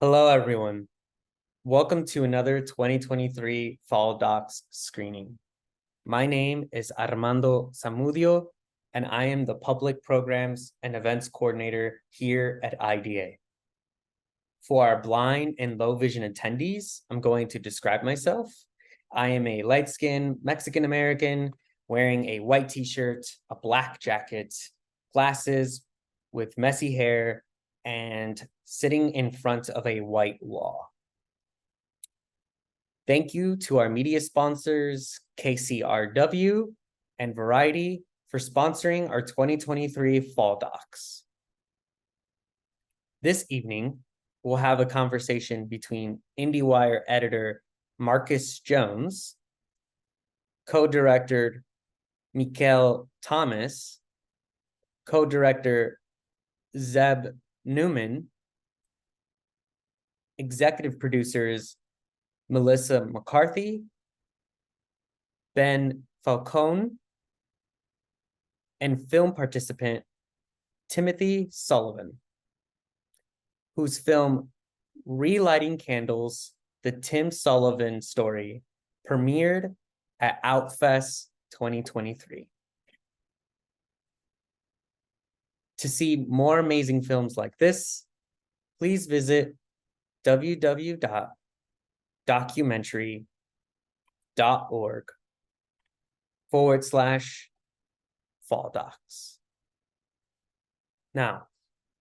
Hello, everyone. Welcome to another 2023 FallDocs screening. My name is Armando Zamudio, and I am the Public Programs and Events Coordinator here at IDA. For our blind and low vision attendees, I'm going to describe myself. I am a light-skinned Mexican-American wearing a white t-shirt, a black jacket, glasses with messy hair, and sitting in front of a white wall. Thank you to our media sponsors, KCRW and Variety, for sponsoring our 2023 FallDocs. This evening, we'll have a conversation between IndieWire editor Marcus Jones, co-director Mikhail Thomas, co-director Zeb Newman, executive producers Melissa McCarthy, Ben Falcone, and film participant Timothy Sullivan, whose film Relighting Candles, the Tim Sullivan Story, premiered at Outfest 2023. To see more amazing films like this, please visit www.documentary.org/FallDocs. Now,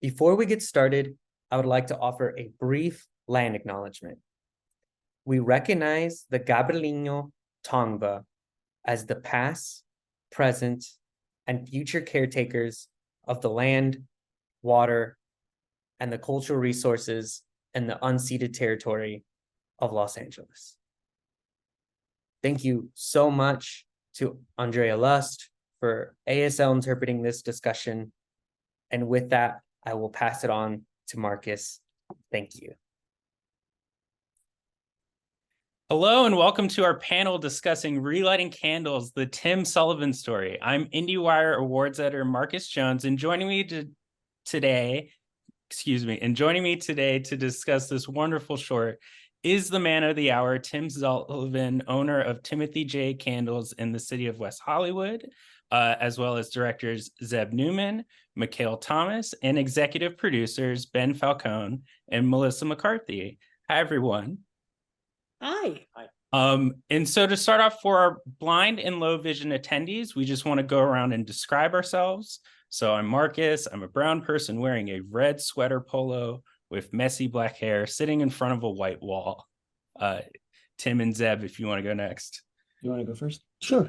before we get started, I would like to offer a brief land acknowledgement. We recognize the Gabrielino Tongva as the past, present, and future caretakers of the land, water, and the cultural resources in the unceded territory of Los Angeles. Thank you so much to Andrea Lust for ASL interpreting this discussion. And with that, I will pass it on to Marcus. Thank you. Hello and welcome to our panel discussing Relighting Candles, the Tim Sullivan Story. I'm IndieWire Awards editor Marcus Jones, and joining me today to discuss this wonderful short is the man of the hour, Tim Sullivan, owner of Timothy J. Candles in the city of West Hollywood, as well as directors Zeb Newman, Mikhail Thomas, and executive producers Ben Falcone and Melissa McCarthy. Hi, everyone. Hi. And so to start off, for our blind and low vision attendees, we just want to go around and describe ourselves. So I'm Marcus. I'm a brown person wearing a red sweater polo with messy black hair, sitting in front of a white wall. Tim and Zeb, if you want to go next. You want to go first? Sure.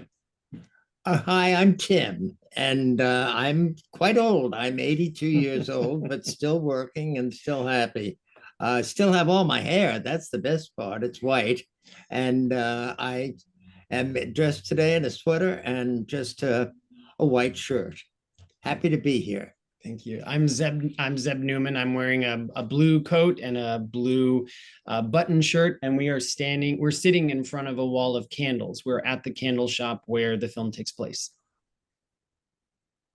Hi, I'm Tim, and I'm quite old. I'm 82 years old, but still working and still happy. Still have all my hair. That's the best part. It's white. And I am dressed today in a sweater and just a white shirt. Happy to be here. Thank you. I'm Zeb Newman. I'm wearing a blue coat and a blue button shirt, and we're sitting in front of a wall of candles. We're at the candle shop where the film takes place.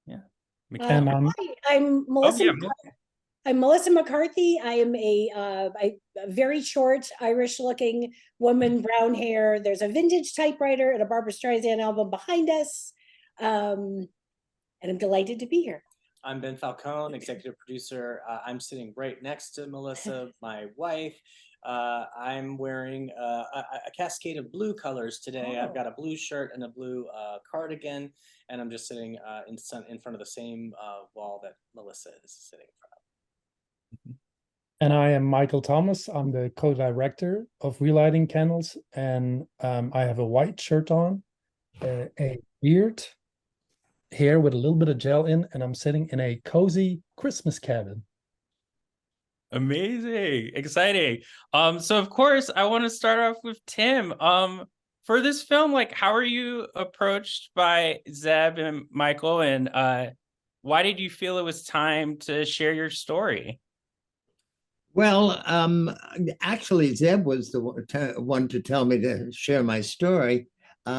Yeah. Hi, I'm Melissa. I'm Melissa McCarthy. I am a very short, Irish-looking woman, brown hair. There's a vintage typewriter and a Barbra Streisand album behind us, and I'm delighted to be here. I'm Ben Falcone, executive producer. I'm sitting right next to Melissa, my wife. I'm wearing a cascade of blue colors today. I've got a blue shirt and a blue cardigan, and I'm just sitting in front of the same wall that Melissa is sitting in front of. And I am Michael Thomas. I'm the co-director of Relighting Candles, and I have a white shirt on, a beard, hair with a little bit of gel in, and I'm sitting in a cozy Christmas cabin. Amazing, exciting. So of course I want to start off with Tim. For this film, like, how are you approached by Zeb and Michael, and why did you feel it was time to share your story? Well, actually, Zeb was the one to tell me to share my story.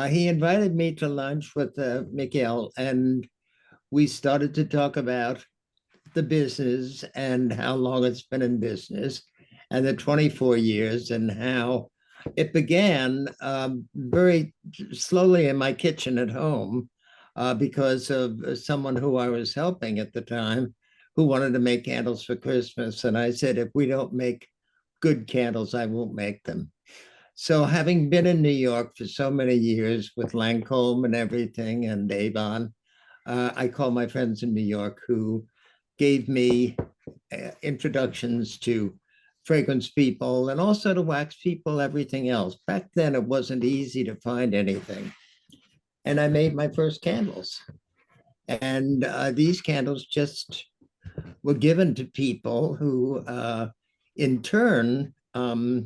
He invited me to lunch with Mikhail, and we started to talk about the business and how long it's been in business. and the 24 years, and how it began very slowly in my kitchen at home because of someone who I was helping at the time who wanted to make candles for Christmas. And I said, if we don't make good candles, I won't make them. So having been in New York for so many years with Lancome and everything and Avon, I call my friends in New York who gave me introductions to fragrance people and also to wax people, everything else. Back then, it wasn't easy to find anything. And I made my first candles. And these candles just were given to people who, in turn, somehow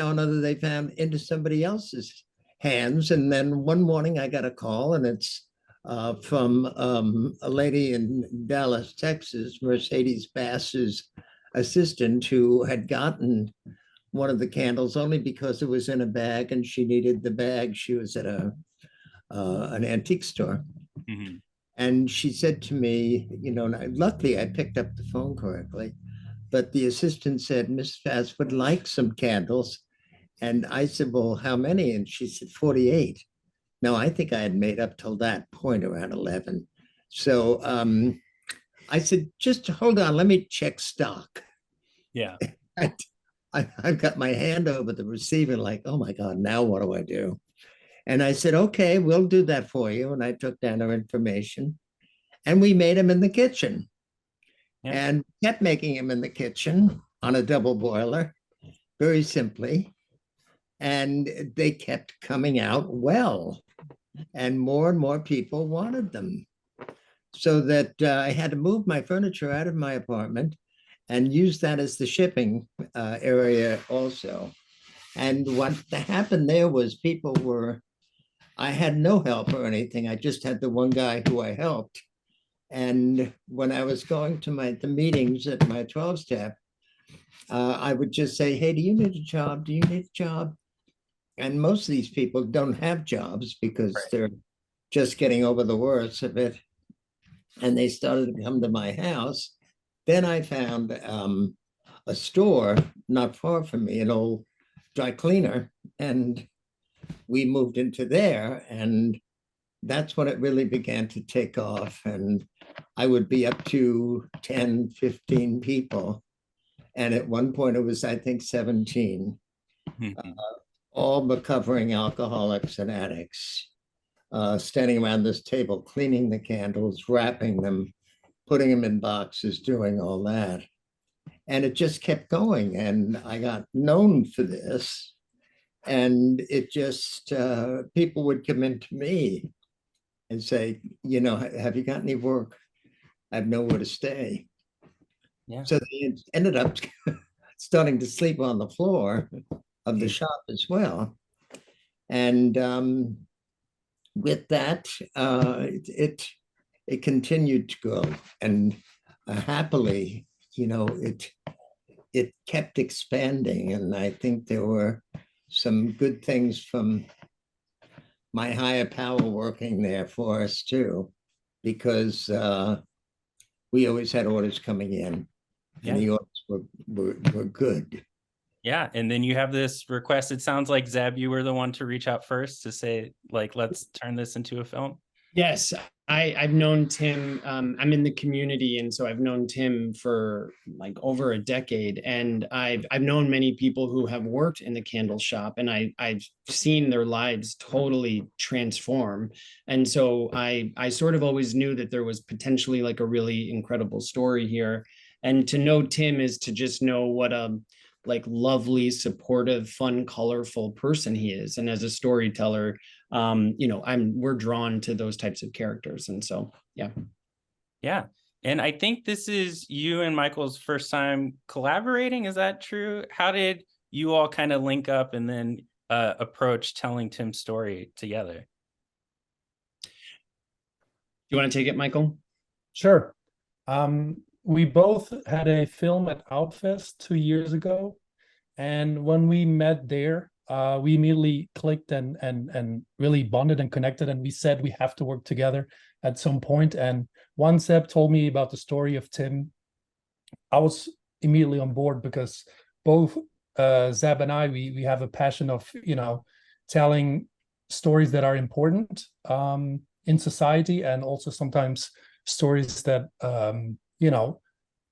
or another, they found into somebody else's hands. And then one morning I got a call, and it's from a lady in Dallas, Texas, Mercedes Bass's assistant, who had gotten one of the candles only because it was in a bag and she needed the bag. She was at an antique store. Mm-hmm. And she said to me, luckily I picked up the phone correctly, but the assistant said, Miss Bass would like some candles. And I said, well, how many? And she said, 48. Now, I think I had made up till that point around 11. So I said, just hold on, let me check stock. Yeah. I've got my hand over the receiver like, oh my God, now what do I do? And I said, okay, we'll do that for you. And I took down her information and we made them in the kitchen. Yeah. And kept making them in the kitchen on a double boiler, very simply. And they kept coming out well. And more people wanted them. So that I had to move my furniture out of my apartment and use that as the shipping area also. And what happened there was I had no help or anything. I just had the one guy who I helped. And when I was going to the meetings at my 12-step, I would just say, hey, do you need a job? Do you need a job? And most of these people don't have jobs because they're just getting over the worst of it. And they started to come to my house. Then I found a store not far from me, an old dry cleaner, and we moved into there. And that's when it really began to take off. And I would be up to 10, 15 people. And at one point it was, I think, 17. Mm-hmm. All but covering alcoholics and addicts, standing around this table, cleaning the candles, wrapping them, putting them in boxes, doing all that. And it just kept going. And I got known for this. And it just, people would come in to me and say, have you got any work? I have nowhere to stay. Yeah. So they ended up starting to sleep on the floor of the shop as well. And with that, it continued to grow. And happily, it kept expanding. And I think there were some good things from my higher power working there for us too, because we always had orders coming in, and the orders were good. Yeah, and then you have this request. It sounds like, Zeb, you were the one to reach out first to say, like, let's turn this into a film. Yes, I've known Tim. I'm in the community, and so I've known Tim for like over a decade. And I've known many people who have worked in the candle shop, and I've seen their lives totally transform. And so I sort of always knew that there was potentially like a really incredible story here. And to know Tim is to just know what a like lovely, supportive, fun, colorful person he is. And as a storyteller, we're drawn to those types of characters. And so, yeah. Yeah. And I think this is you and Michael's first time collaborating. Is that true? How did you all kind of link up and then approach telling Tim's story together? You want to take it, Michael? Sure. We both had a film at Outfest 2 years ago. And when we met there, we immediately clicked and really bonded and connected. And we said we have to work together at some point. And once Zeb told me about the story of Tim, I was immediately on board because both Zeb and I, we have a passion of, telling stories that are important in society, and also sometimes stories that,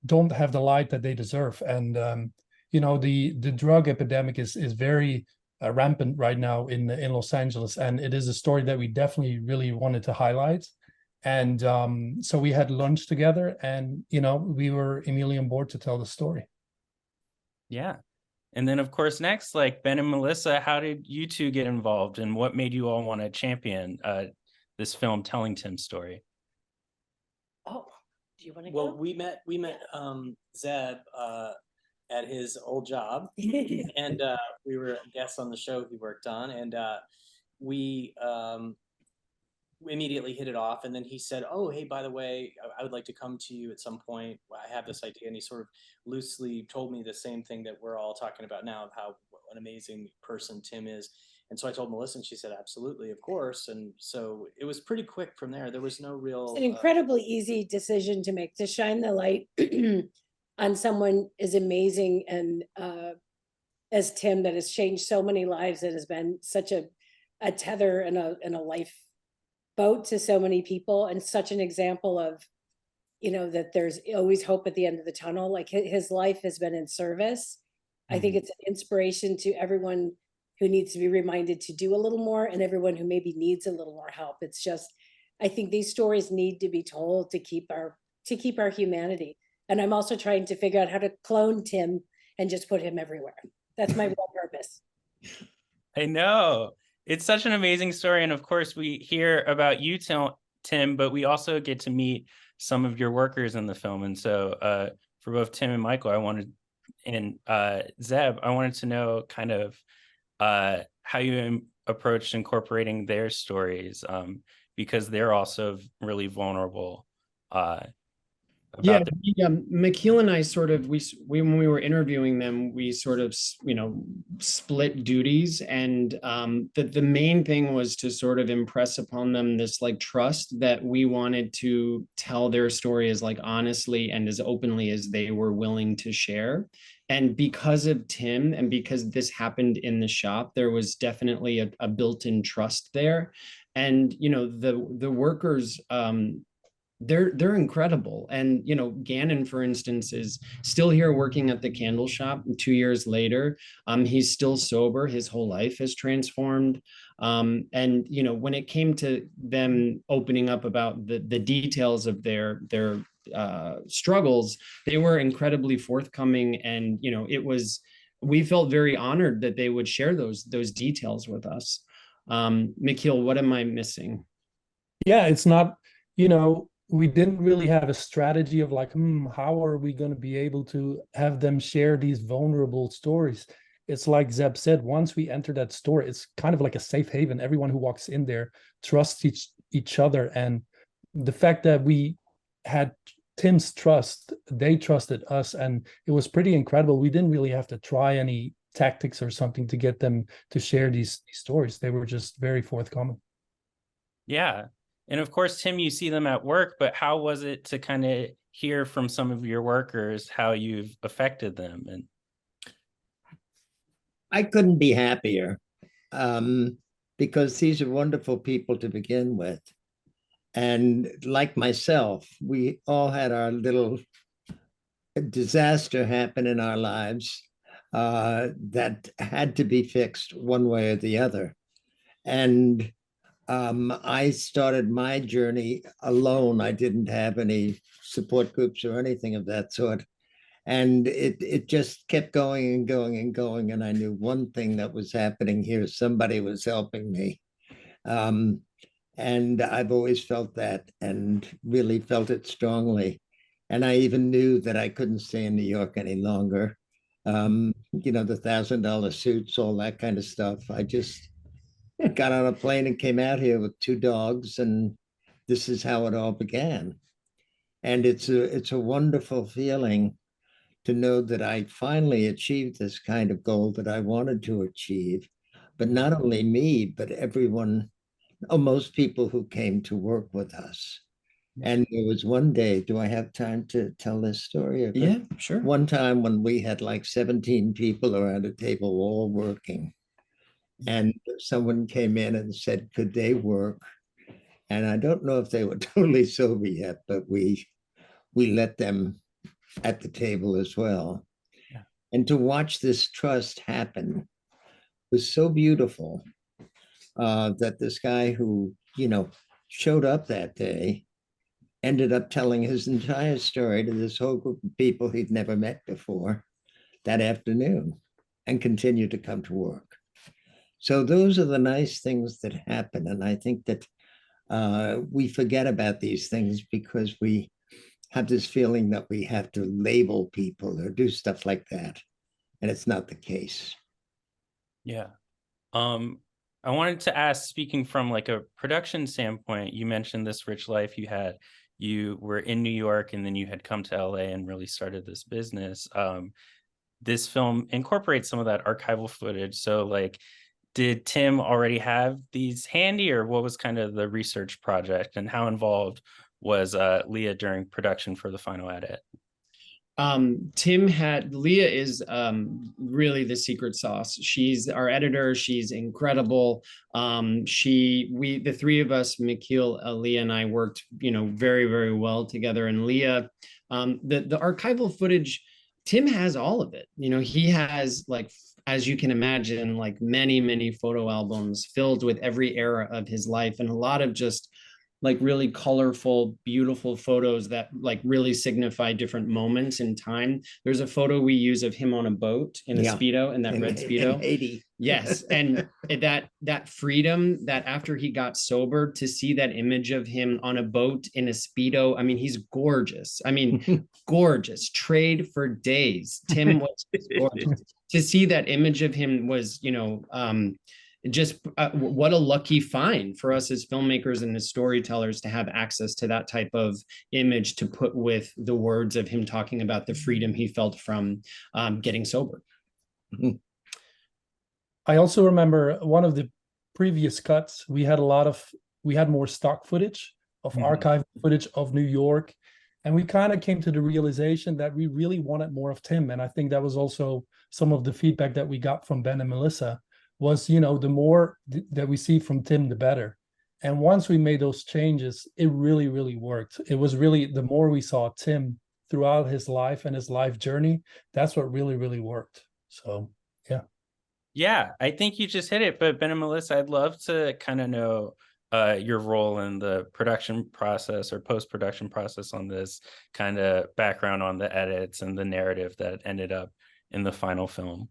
don't have the light that they deserve. And, the drug epidemic is very rampant right now in Los Angeles, and it is a story that we definitely really wanted to highlight. And so we had lunch together, and we were immediately on board to tell the story. Yeah. And then of course next, like Ben and Melissa, how did you two get involved, and what made you all want to champion this film telling Tim's story? Oh, do you want to Well, go? we met Zeb at his old job, and we were guests on the show he worked on, and we immediately hit it off. And then he said, "Oh, hey, by the way, I would like to come to you at some point. I have this idea." And he sort of loosely told me the same thing that we're all talking about now, of how an amazing person Tim is. And so I told Melissa, and she said, "Absolutely, of course." And so it was pretty quick from there. There was no real. It's an incredibly easy decision to make, to shine the light on someone as amazing and as Tim, that has changed so many lives, that has been such a tether and a life boat to so many people, and such an example of, that there's always hope at the end of the tunnel. Like his life has been in service. I think it's an inspiration to everyone who needs to be reminded to do a little more, and everyone who maybe needs a little more help. It's just, I think these stories need to be told to keep our humanity. And I'm also trying to figure out how to clone Tim and just put him everywhere. That's my real purpose. I know. It's such an amazing story. And of course, we hear about you, Tim, but we also get to meet some of your workers in the film. And so for both Tim and Michael, and Zeb, I wanted to know kind of how you approached incorporating their stories, because they're also really vulnerable. Yeah, McKeel and I sort of, we when we were interviewing them, we sort of, split duties. And the main thing was to sort of impress upon them this like trust that we wanted to tell their story as like honestly and as openly as they were willing to share. And because of Tim, and because this happened in the shop, there was definitely a built-in trust there. And the workers, they're incredible. And Gannon, for instance, is still here working at the candle shop 2 years later. He's still sober. His whole life has transformed. And when it came to them opening up about the details of their struggles, they were incredibly forthcoming. And we felt very honored that they would share those details with us. McKeel, what am I missing? Yeah, it's not, we didn't really have a strategy of like, how are we going to be able to have them share these vulnerable stories? It's like Zeb said, once we enter that store, it's kind of like a safe haven. Everyone who walks in there trusts each other. And the fact that we had Tim's trust, they trusted us, and it was pretty incredible. We didn't really have to try any tactics or something to get them to share these stories. They were just very forthcoming. Yeah. And of course, Tim, you see them at work, but how was it to kind of hear from some of your workers how you've affected them? And I couldn't be happier, because these are wonderful people to begin with. And like myself, we all had our little disaster happen in our lives that had to be fixed one way or the other. And I started my journey alone. I didn't have any support groups or anything of that sort. And it just kept going and going and going. And I knew one thing that was happening here. Somebody was helping me. And I've always felt that, and really felt it strongly. And I even knew that I couldn't stay in New York any longer. The $1,000 suits, all that kind of stuff. I just got on a plane and came out here with 2 dogs, and this is how it all began. And it's a wonderful feeling to know that I finally achieved this kind of goal that I wanted to achieve. But not only me, but everyone, most people who came to work with us. And there was one day, do I have time to tell this story? Yeah, sure. One time when we had like 17 people around a table all working, and someone came in and said, could they work? And I don't know if they were totally sober yet, but we let them at the table as well. Yeah. And to watch this trust happen was so beautiful, that this guy who, showed up that day ended up telling his entire story to this whole group of people he'd never met before that afternoon and continued to come to work. So those are the nice things that happen. And I think that we forget about these things because we have this feeling that we have to label people or do stuff like that. And it's not the case. Yeah. I wanted to ask, speaking from like a production standpoint, you mentioned this rich life you had. You were in New York and then you had come to LA and really started this business. This film incorporates some of that archival footage. So like, did Tim already have these handy, or what was kind of the research project, and how involved was Leah during production for the final edit? Leah is really the secret sauce. She's our editor. She's incredible. The three of us, Mikhail, Leah, and I worked, very, very well together. And Leah, the archival footage, Tim has all of it. He has, like, as you can imagine, like many, many photo albums filled with every era of his life, and a lot of just like really colorful, beautiful photos that like really signify different moments in time. There's a photo we use of him on a boat in a Speedo, in that red Speedo. In Haiti. Yes. And that freedom, that after he got sober, to see that image of him on a boat in a Speedo, I mean, he's gorgeous. I mean, gorgeous. Trade for days. Tim was gorgeous. To see that image of him was, just what a lucky find for us as filmmakers and as storytellers to have access to that type of image to put with the words of him talking about the freedom he felt from getting sober. I also remember one of the previous cuts, we had more stock footage of archive footage of New York. And we kind of came to the realization that we really wanted more of Tim. And I think that was also some of the feedback that we got from Ben and Melissa was, the more that we see from Tim, the better. And once we made those changes, it really, really worked. It was really, the more we saw Tim throughout his life and his life journey, that's what really, really worked. So, yeah. Yeah, I think you just hit it. But Ben and Melissa, I'd love to kind of know your role in the production process or post-production process on this, kind of background on the edits and the narrative that ended up in the final film.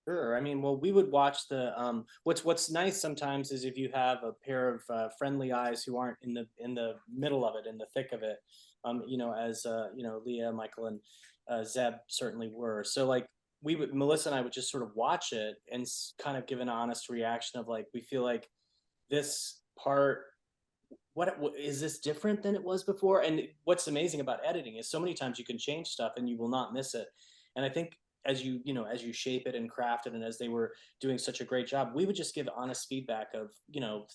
Sure. I mean, well, we would watch the what's nice sometimes is if you have a pair of friendly eyes who aren't in the middle of it, in the thick of it, as Leah, Michael, and Zeb certainly were. So like Melissa and I would just sort of watch it and kind of give an honest reaction of like, we feel like this part, what is this different than it was before? And what's amazing about editing is so many times you can change stuff and you will not miss it. And I think as you shape it and craft it, and as they were doing such a great job, we would just give honest feedback of,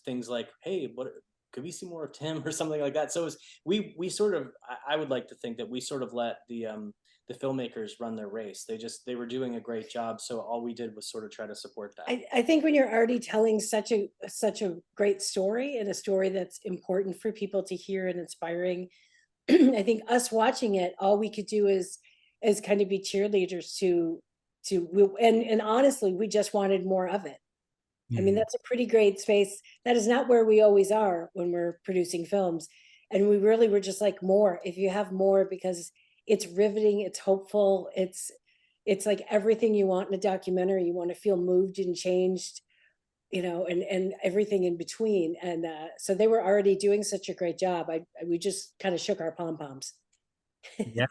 things like, hey, what could we see more of Tim or something like that. So we sort of, I would like to think that we sort of let the filmmakers run their race. They were doing a great job. So all we did was sort of try to support that. I think when you're already telling such a great story, and a story that's important for people to hear and inspiring, I think us watching it, all we could do is kind of be cheerleaders and honestly, we just wanted more of it. I mean, that's a pretty great space. That is not where we always are when we're producing films. And we really were just like, more, if you have more, because it's riveting, it's hopeful, it's like everything you want in a documentary. You want to feel moved and changed, and everything in between. And so they were already doing such a great job. We just kind of shook our pom-poms. Yeah.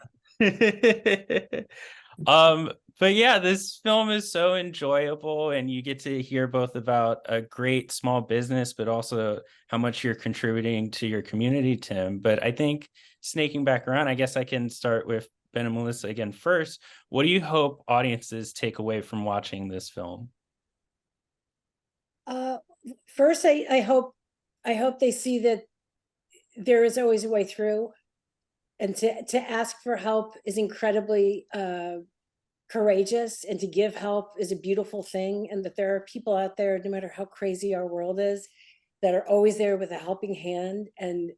But yeah, this film is so enjoyable, and you get to hear both about a great small business, but also how much you're contributing to your community, Tim. But I think snaking back around, I guess I can start with Ben and Melissa again first. What do you hope audiences take away from watching this film? First, I hope they see that there is always a way through. And to ask for help is incredibly courageous, and to give help is a beautiful thing. And that there are people out there, no matter how crazy our world is, that are always there with a helping hand, and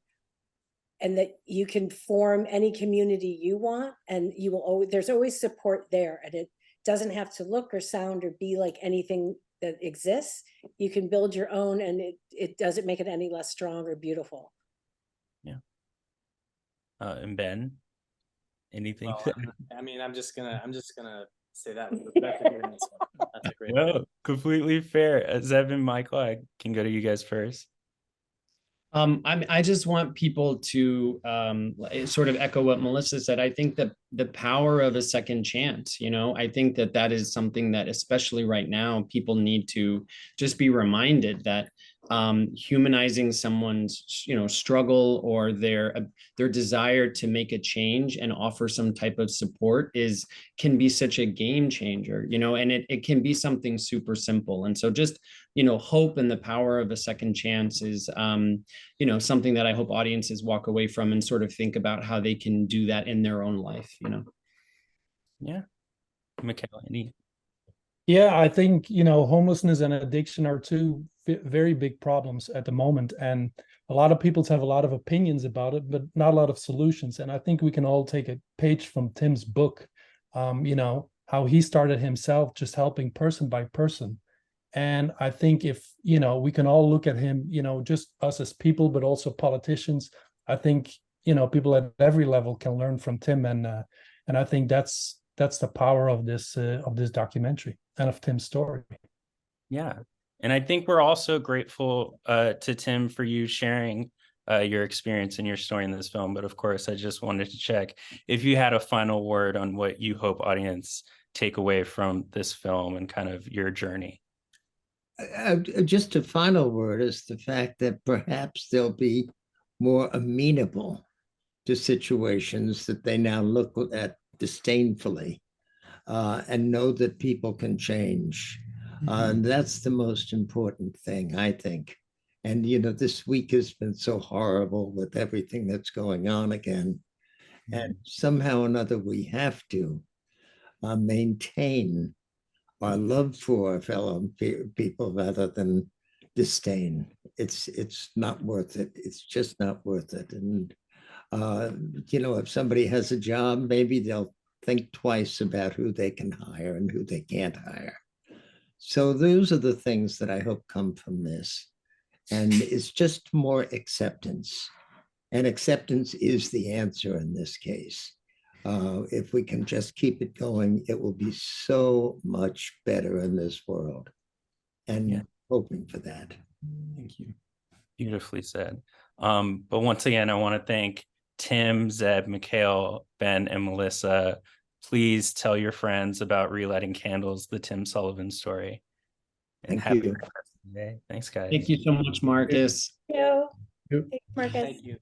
that you can form any community you want, and you will always, there's always support there, and it doesn't have to look or sound or be like anything that exists. You can build your own, and it doesn't make it any less strong or beautiful. Yeah. And Ben, anything? Well, I mean, I'm just gonna say that with respect to doing this one. That's a great. No, completely fair. Zeb and Michael, I can go to you guys first. I just want people to sort of echo what Melissa said. I think that the power of a second chance, I think that that is something that, especially right now, people need to just be reminded that humanizing someone's, struggle or their desire to make a change and offer some type of support can be such a game changer, and it can be something super simple. And so just, hope and the power of a second chance is, something that I hope audiences walk away from and sort of think about how they can do that in their own life, Yeah. Mikhail, any? Yeah, I think, homelessness and addiction are two very big problems at the moment. And a lot of people have a lot of opinions about it, but not a lot of solutions. And I think we can all take a page from Tim's book, how he started himself just helping person by person. And I think if, we can all look at him, just us as people, but also politicians, I think, people at every level can learn from Tim. And I think that's the power of this documentary and of Tim's story. Yeah. And I think we're also grateful to Tim for you sharing your experience and your story in this film. But of course, I just wanted to check if you had a final word on what you hope audience take away from this film and kind of your journey. Just a final word is the fact that perhaps they'll be more amenable to situations that they now look at disdainfully, and know that people can change. And that's the most important thing, I think. And, this week has been so horrible with everything that's going on again. And somehow or another, we have to maintain our love for our fellow people rather than disdain. It's not worth it. It's just not worth it. And, if somebody has a job, maybe they'll think twice about who they can hire and who they can't hire. So those are the things that I hope come from this. And it's just more acceptance. And acceptance is the answer in this case. If we can just keep it going, it will be so much better in this world. And hoping for that. Thank you. Beautifully said. But once again, I want to thank Tim, Zeb, Mikhail, Ben, and Melissa. Please tell your friends about Relighting Candles, the Tim Sullivan story. And Thank you. Day. Thanks, guys. Thank you so much, Marcus. Thank you. Thanks, Marcus. Thank you.